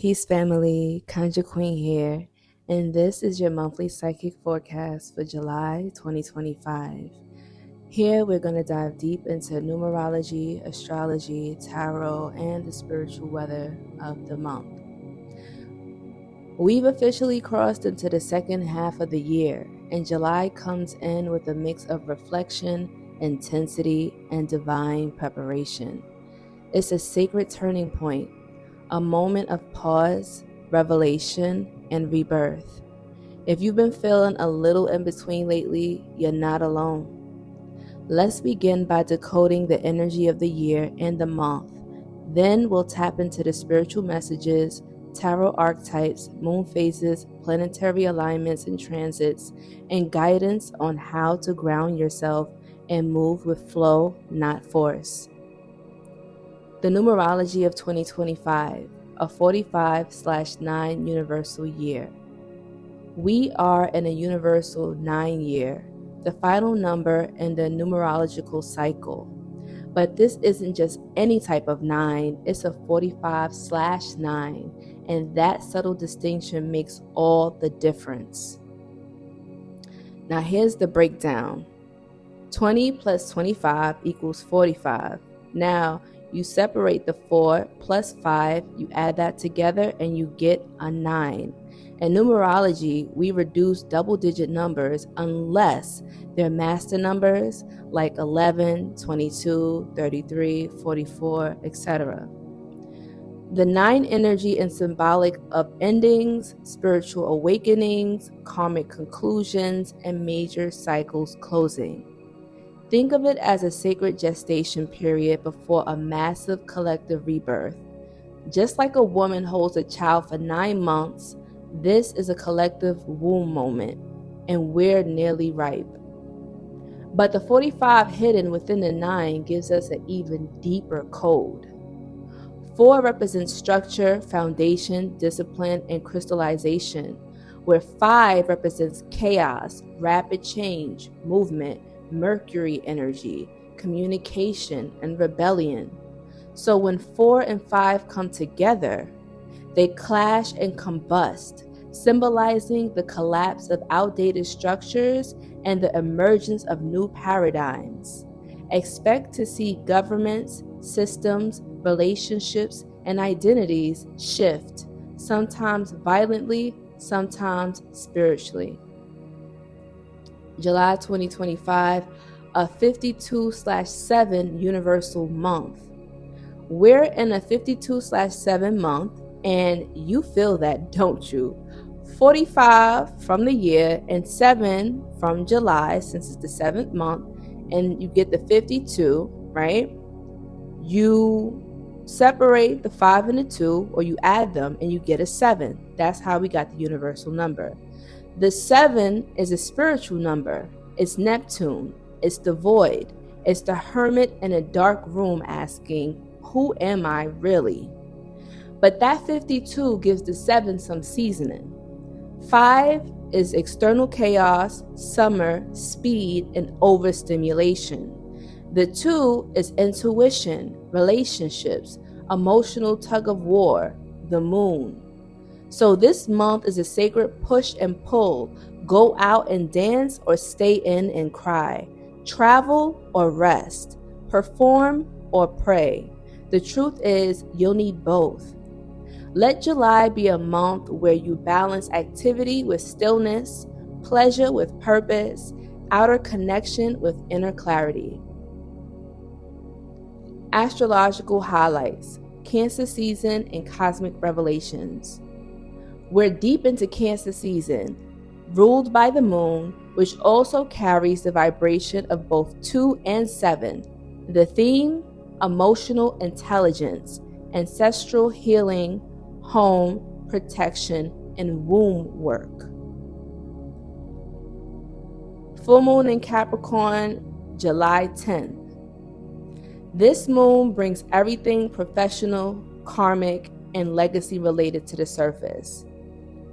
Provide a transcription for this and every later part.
Peace family, Conjure Queen here, and this is your monthly psychic forecast for July 2025. Here we're going to dive deep into numerology, astrology, tarot, and the spiritual weather of the month. We've officially crossed into the second half of the year, and July comes in with a mix of reflection, intensity, and divine preparation. It's a sacred turning point, a moment of pause, revelation, and rebirth. If you've been feeling a little in between lately, you're not alone. Let's begin by decoding the energy of the year and the month. Then we'll tap into the spiritual messages, tarot archetypes, moon phases, planetary alignments and transits, and guidance on how to ground yourself and move with flow, not force. The numerology of 2025, a 45/9 universal year. We are in a universal 9 year, the final number in the numerological cycle. But this isn't just any type of 9, it's a 45/9, and that subtle distinction makes all the difference. Now here's the breakdown. 20 plus 25 equals 45. Now, you separate the 4 plus 5, you add that together, and you get a 9. In numerology, we reduce double-digit numbers unless they're master numbers like 11, 22, 33, 44, etc. The 9 energy is symbolic of endings, spiritual awakenings, karmic conclusions, and major cycles closing. Think of it as a sacred gestation period before a massive collective rebirth. Just like a woman holds a child for 9 months, this is a collective womb moment, and we're nearly ripe. But the 45 hidden within the 9 gives us an even deeper code. 4 represents structure, foundation, discipline, and crystallization, where 5 represents chaos, rapid change, movement, Mercury energy, communication, and rebellion. So when 4 and 5 come together, they clash and combust, symbolizing the collapse of outdated structures and the emergence of new paradigms. Expect to see governments, systems, relationships, and identities shift, sometimes violently, sometimes spiritually. July 2025, a 52/7 universal month. We're in a 52/7 month, and you feel that, don't you? 45 from the year and 7 from July, since it's the 7th month, and you get the 52, right? You separate the 5 and the 2, or you add them, and you get a 7. That's how we got the universal number. The 7 is a spiritual number. It's Neptune. It's the void. It's the hermit in a dark room asking, who am I really? But that 52 gives the 7 some seasoning. 5 is external chaos, summer, speed, and overstimulation. The 2 is intuition, relationships, emotional tug of war, the moon. So this month is a sacred push and pull. Go out and dance or stay in and cry. Travel or rest. Perform or pray. The truth is, you'll need both. Let July be a month where you balance activity with stillness, pleasure with purpose, outer connection with inner clarity. Astrological highlights, Cancer season and cosmic revelations. We're deep into Cancer season, ruled by the moon, which also carries the vibration of both 2 and 7. The theme, emotional intelligence, ancestral healing, home, protection, and womb work. Full moon in Capricorn, July 10th. This moon brings everything professional, karmic, and legacy related to the surface.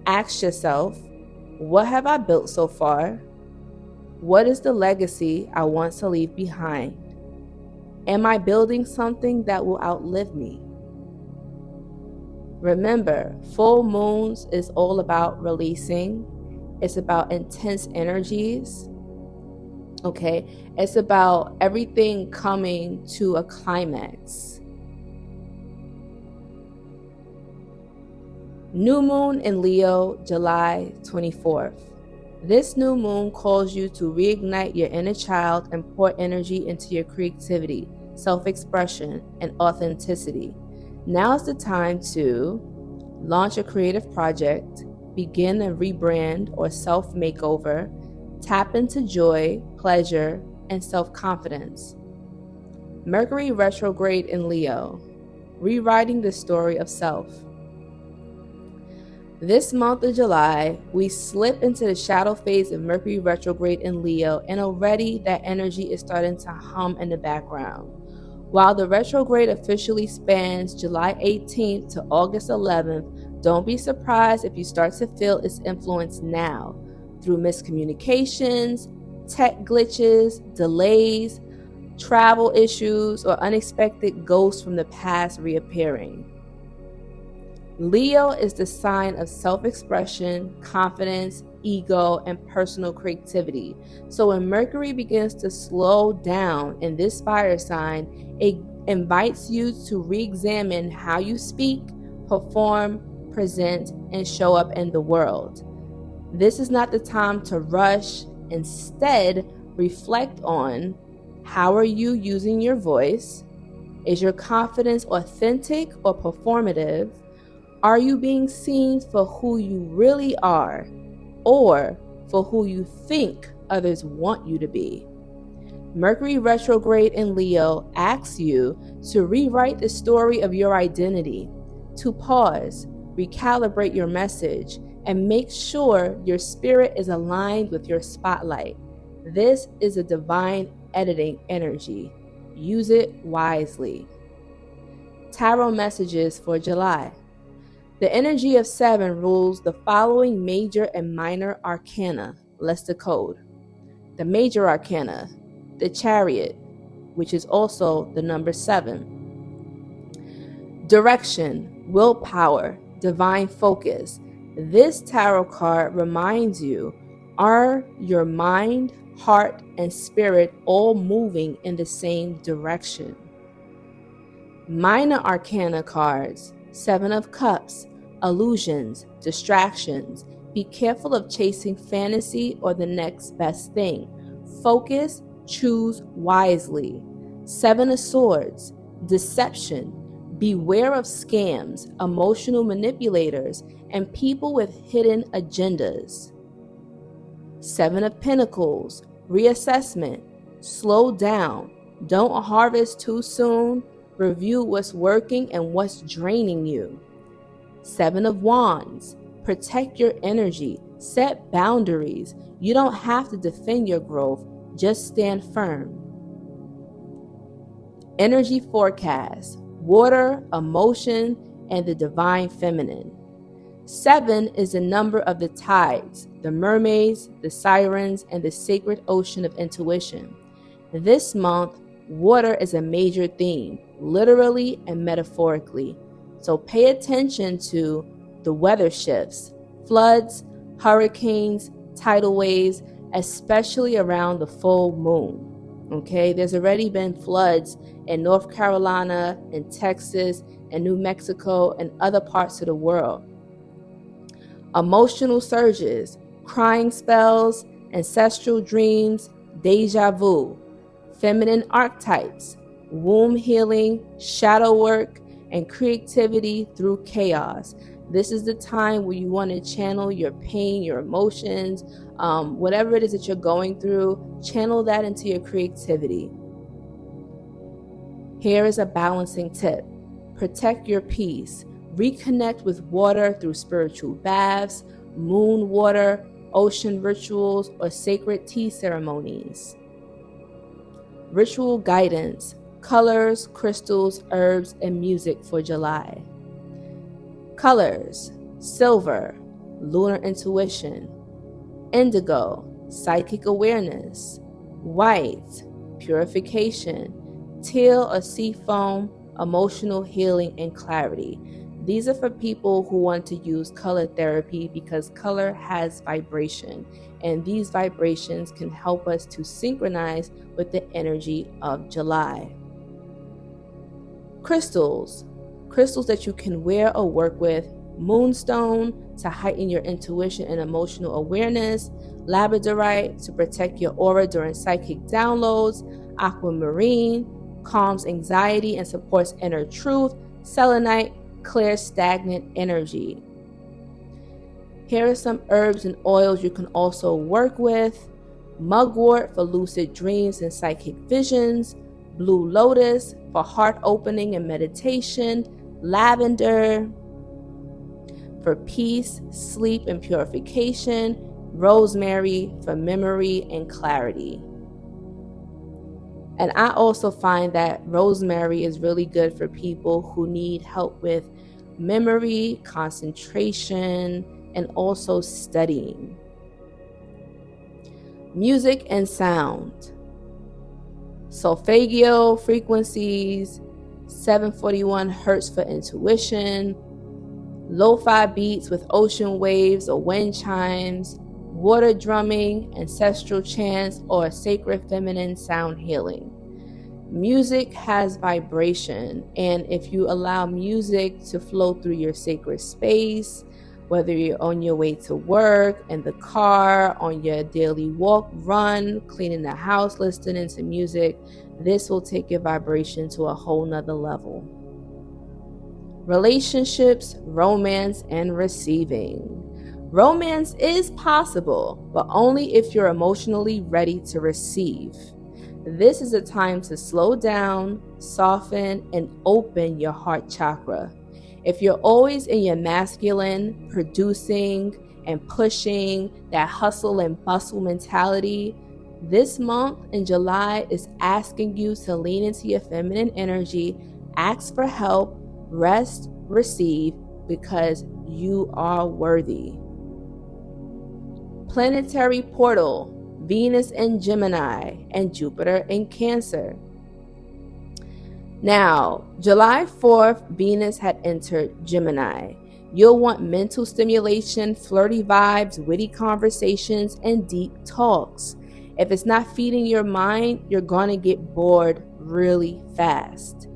Ask yourself, what have I built so far? What is the legacy I want to leave behind? Am I building something that will outlive me? Remember, full moons is all about releasing. It's about intense energies. Okay, it's about everything coming to a climax. New moon in Leo, July 24th. This new moon calls you to reignite your inner child and pour energy into your creativity, self-expression, and authenticity. Now is the time to launch a creative project, begin a rebrand or self-makeover, tap into joy, pleasure, and self-confidence. Mercury retrograde in Leo, rewriting the story of self. This month of July, we slip into the shadow phase of Mercury retrograde in Leo, and already that energy is starting to hum in the background. While the retrograde officially spans July 18th to August 11th, don't be surprised if you start to feel its influence now through miscommunications, tech glitches, delays, travel issues, or unexpected ghosts from the past reappearing. Leo is the sign of self-expression, confidence, ego, and personal creativity. So when Mercury begins to slow down in this fire sign, it invites you to re-examine how you speak, perform, present, and show up in the world. This is not the time to rush. Instead, reflect on how are you using your voice? Is your confidence authentic or performative? Are you being seen for who you really are or for who you think others want you to be? Mercury retrograde in Leo asks you to rewrite the story of your identity, to pause, recalibrate your message, and make sure your spirit is aligned with your spotlight. This is a divine editing energy. Use it wisely. Tarot messages for July. The energy of 7 rules the following major and minor arcana. Let's decode. The major arcana, the Chariot, which is also the number 7. Direction, willpower, divine focus. This tarot card reminds you, are your mind, heart, and spirit all moving in the same direction? Minor arcana cards, 7 of Cups, illusions, distractions. Be careful of chasing fantasy or the next best thing. Focus, choose wisely. 7 of Swords, deception. Beware of scams, emotional manipulators, and people with hidden agendas. 7 of Pentacles, reassessment. Slow down. Don't harvest too soon. Review what's working and what's draining you. 7 of Wands, protect your energy. Set boundaries. You don't have to defend your growth. Just stand firm. Energy forecast, water, emotion, and the divine feminine. 7 is the number of the tides, the mermaids, the sirens, and the sacred ocean of intuition. This month, water is a major theme, literally and metaphorically. So pay attention to the weather shifts, floods, hurricanes, tidal waves, especially around the full moon. Okay, there's already been floods in North Carolina, in Texas, and New Mexico, and other parts of the world. Emotional surges, crying spells, ancestral dreams, deja vu, feminine archetypes, womb healing, shadow work, and creativity through chaos. This is the time where you want to channel your pain, your emotions, whatever it is that you're going through, channel that into your creativity. Here is a balancing tip. Protect your peace. Reconnect with water through spiritual baths, moon water, ocean rituals, or sacred tea ceremonies. Ritual guidance, colors, crystals, herbs, and music for July. Colors, silver, lunar intuition. Indigo, psychic awareness. White, purification. Teal or sea foam, emotional healing and clarity. These are for people who want to use color therapy because color has vibration, and these vibrations can help us to synchronize with the energy of July. Crystals that you can wear or work with: moonstone to heighten your intuition and emotional awareness, labradorite to protect your aura during psychic downloads, aquamarine calms anxiety and supports inner truth, selenite clears stagnant energy. Here are some herbs and oils you can also work with: mugwort for lucid dreams and psychic visions, blue lotus for heart opening and meditation, lavender for peace, sleep, and purification, rosemary for memory and clarity. And I also find that rosemary is really good for people who need help with memory, concentration, and also studying. Music and sound: solfeggio frequencies, 741 hertz for intuition, lo-fi beats with ocean waves or wind chimes, water drumming, ancestral chants, or sacred feminine sound healing. Music has vibration, and if you allow music to flow through your sacred space, whether you're on your way to work, in the car, on your daily walk, run, cleaning the house, listening to music, this will take your vibration to a whole nother level. Relationships, romance, and receiving. Romance is possible, but only if you're emotionally ready to receive. This is a time to slow down, soften, and open your heart chakra. If you're always in your masculine, producing and pushing, that hustle and bustle mentality, this month in July is asking you to lean into your feminine energy, ask for help, rest, receive, because you are worthy. Planetary portal: Venus in Gemini and Jupiter in Cancer. Now, July 4th, Venus had entered Gemini. You'll want mental stimulation, flirty vibes, witty conversations, and deep talks. If it's not feeding your mind, you're going to get bored really fast.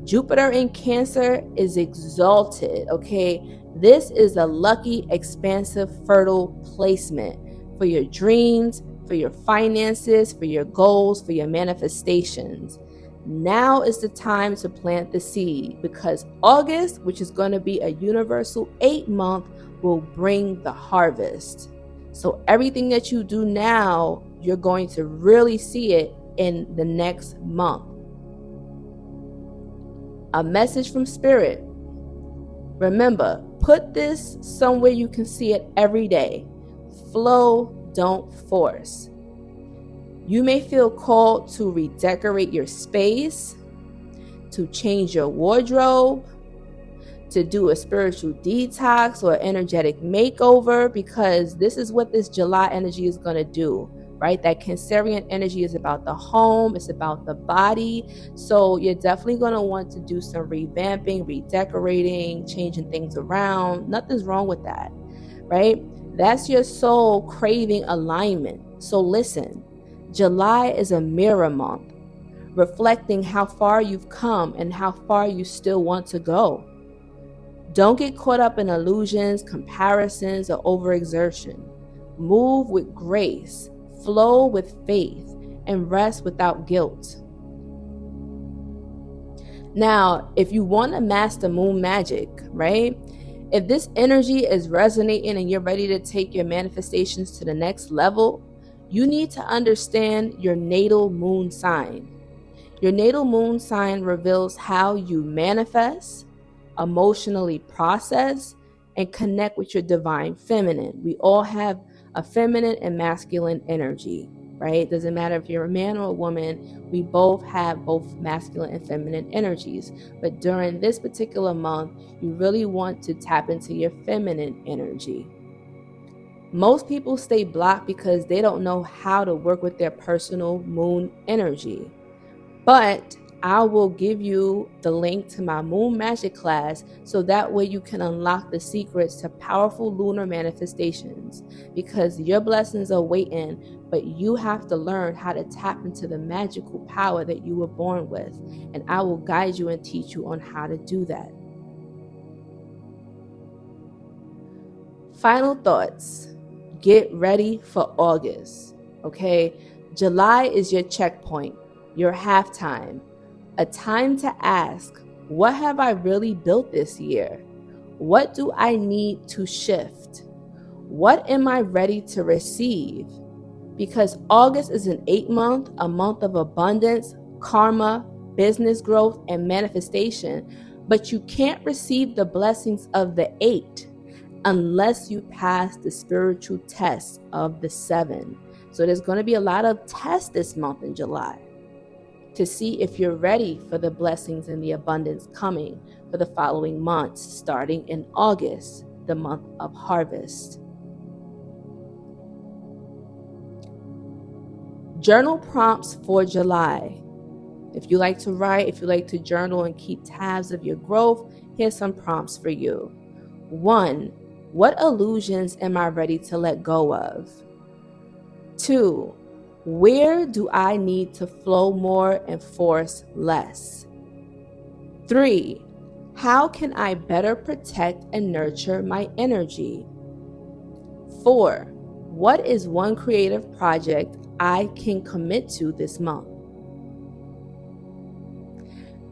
Jupiter in Cancer is exalted, okay? This is a lucky, expansive, fertile placement for your dreams, for your finances, for your goals, for your manifestations. Now is the time to plant the seed, because August, which is going to be a universal 8-month, will bring the harvest. So everything that you do now, you're going to really see it in the next month. A message from Spirit. Remember, put this somewhere you can see it every day. Flow, don't force. You may feel called to redecorate your space, to change your wardrobe, to do a spiritual detox or energetic makeover, because this is what this July energy is going to do, right? That Cancerian energy is about the home, it's about the body. So you're definitely going to want to do some revamping, redecorating, changing things around. Nothing's wrong with that, right? That's your soul craving alignment. So listen, July is a mirror month, reflecting how far you've come and how far you still want to go. Don't get caught up in illusions, comparisons, or overexertion. Move with grace, flow with faith, and rest without guilt. Now, if you want to master moon magic, right? If this energy is resonating and you're ready to take your manifestations to the next level, you need to understand your natal moon sign. Your natal moon sign reveals how you manifest, emotionally process, and connect with your divine feminine. We all have a feminine and masculine energy, right? Doesn't matter if you're a man or a woman, we both have both masculine and feminine energies. But during this particular month, you really want to tap into your feminine energy. Most people stay blocked because they don't know how to work with their personal moon energy. But I will give you the link to my moon magic class so that way you can unlock the secrets to powerful lunar manifestations, because your blessings are waiting, but you have to learn how to tap into the magical power that you were born with, and I will guide you and teach you on how to do that. Final thoughts. Get ready for August, okay? July is your checkpoint, your halftime. A time to ask, what have I really built this year? What do I need to shift? What am I ready to receive? Because August is an 8-month, a month of abundance, karma, business growth, and manifestation. But you can't receive the blessings of the 8 unless you pass the spiritual test of the 7. So there's going to be a lot of tests this month in July to see if you're ready for the blessings and the abundance coming for the following months, starting in August, the month of harvest. Journal prompts for July. If you like to write, if you like to journal and keep tabs of your growth, here's some prompts for you. 1. What illusions am I ready to let go of? 2. Where do I need to flow more and force less? 3. How can I better protect and nurture my energy? 4. What is one creative project I can commit to this month?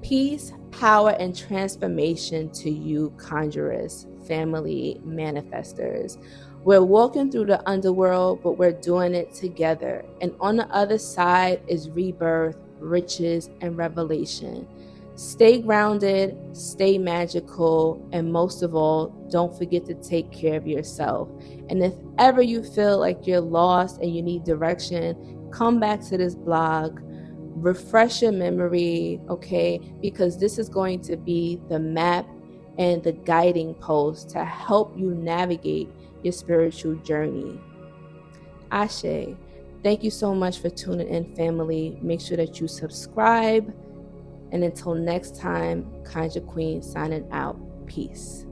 Peace, power, and transformation to you, conjurers, family, manifestors. We're walking through the underworld, but we're doing it together. And on the other side is rebirth, riches, and revelation. Stay grounded, stay magical, and most of all, don't forget to take care of yourself. And if ever you feel like you're lost and you need direction, come back to this blog, refresh your memory, okay? Because this is going to be the map and the guiding post to help you navigate your spiritual journey. Ashe, thank you so much for tuning in, family. Make sure that you subscribe. And until next time, Conjure Queen signing out. Peace.